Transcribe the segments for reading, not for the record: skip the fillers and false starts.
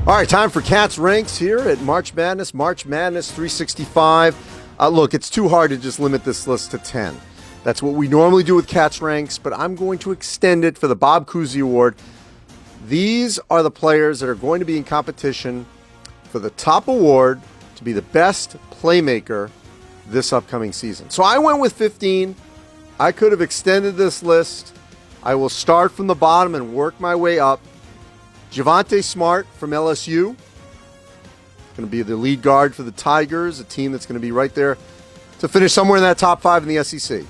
All right, time for Katz Ranks here at March Madness 365. Look, it's too hard to just limit this list to 10. That's what we normally do with Katz Ranks, but I'm going to extend it for the Bob Cousy Award. These are the players that are going to be in competition for the top award to be the best playmaker this upcoming season. So I went with 15. I could have extended this list. I will start from the bottom and work my way up. Javonte Smart from LSU, going to be the lead guard for the Tigers, a team that's going to be right there to finish somewhere in that top 5 in the SEC.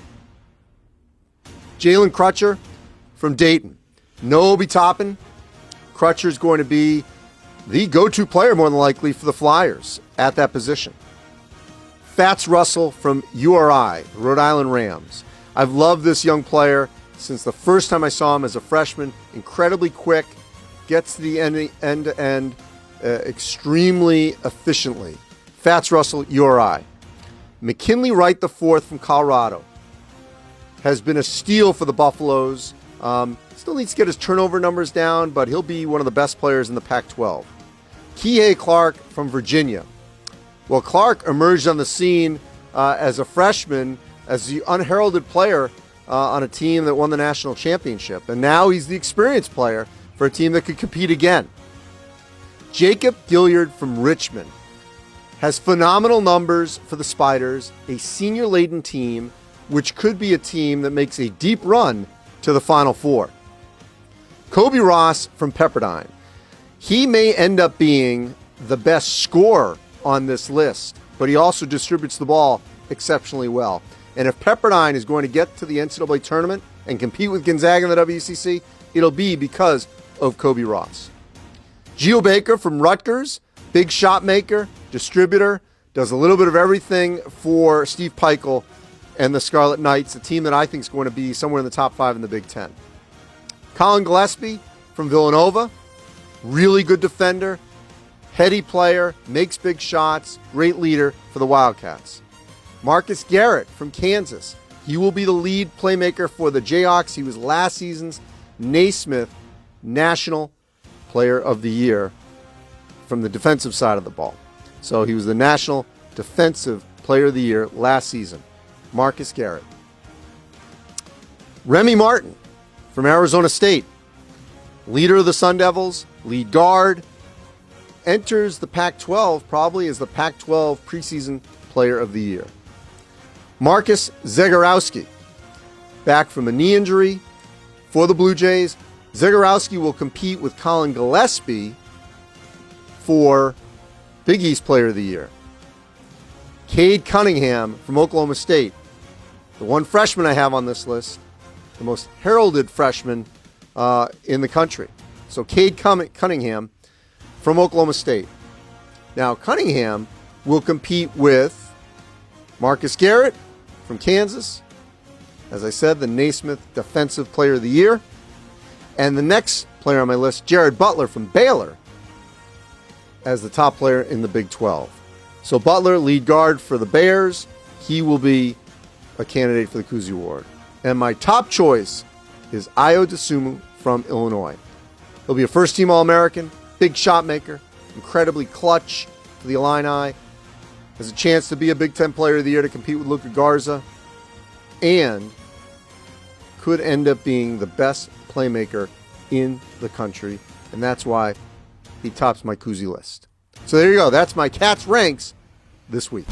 Jalen Crutcher from Dayton. No Obi Toppin. Crutcher's going to be the go-to player, more than likely, for the Flyers at that position. Fats Russell from URI, Rhode Island Rams. I've loved this young player since the first time I saw him as a freshman. Incredibly quick. Gets to the end-to-end extremely efficiently. Fats Russell, URI. McKinley Wright IV from Colorado has been a steal for the Buffaloes. Still needs to get his turnover numbers down, but he'll be one of the best players in the Pac-12. Kihei Clark from Virginia. Well, Clark emerged on the scene as a freshman, as the unheralded player on a team that won the national championship. And now he's the experienced player for a team that could compete again. Jacob Gilliard from Richmond has phenomenal numbers for the Spiders, a senior-laden team, which could be a team that makes a deep run to the Final Four. Kobe Ross from Pepperdine. He may end up being the best scorer on this list, but he also distributes the ball exceptionally well. And if Pepperdine is going to get to the NCAA tournament and compete with Gonzaga in the WCC, it'll be because of Kobe Ross. Geo Baker from Rutgers, big shot maker, distributor, does a little bit of everything for Steve Peichel and the Scarlet Knights, a team that I think is going to be somewhere in the top 5 in the Big Ten. Colin Gillespie from Villanova, really good defender, heady player, makes big shots, great leader for the Wildcats. Marcus Garrett from Kansas, he will be the lead playmaker for the Jayhawks. He was last season's Naismith National Player of the Year from the defensive side of the ball. So he was the National Defensive Player of the Year last season. Marcus Garrett. Remy Martin from Arizona State. Leader of the Sun Devils, lead guard. Enters the Pac-12 probably as the Pac-12 preseason Player of the Year. Marcus Zagorowski, back from a knee injury for the Blue Jays. Zagorowski will compete with Colin Gillespie for Big East Player of the Year. Cade Cunningham from Oklahoma State, the one freshman I have on this list, the most heralded freshman in the country. So Cade Cunningham from Oklahoma State. Now Cunningham will compete with Marcus Garrett from Kansas, as I said, the Naismith Defensive Player of the Year. And the next player on my list, Jared Butler from Baylor, as the top player in the Big 12. So Butler, lead guard for the Bears. He will be a candidate for the Cousy Award. And my top choice is Ayo Dosunmu from Illinois. He'll be a first-team All-American, big shot maker, incredibly clutch for the Illini, has a chance to be a Big Ten Player of the Year to compete with Luka Garza, and could end up being the best playmaker in the country, and that's why he tops my Cousy list. So there you go. That's my Katz Ranks this week.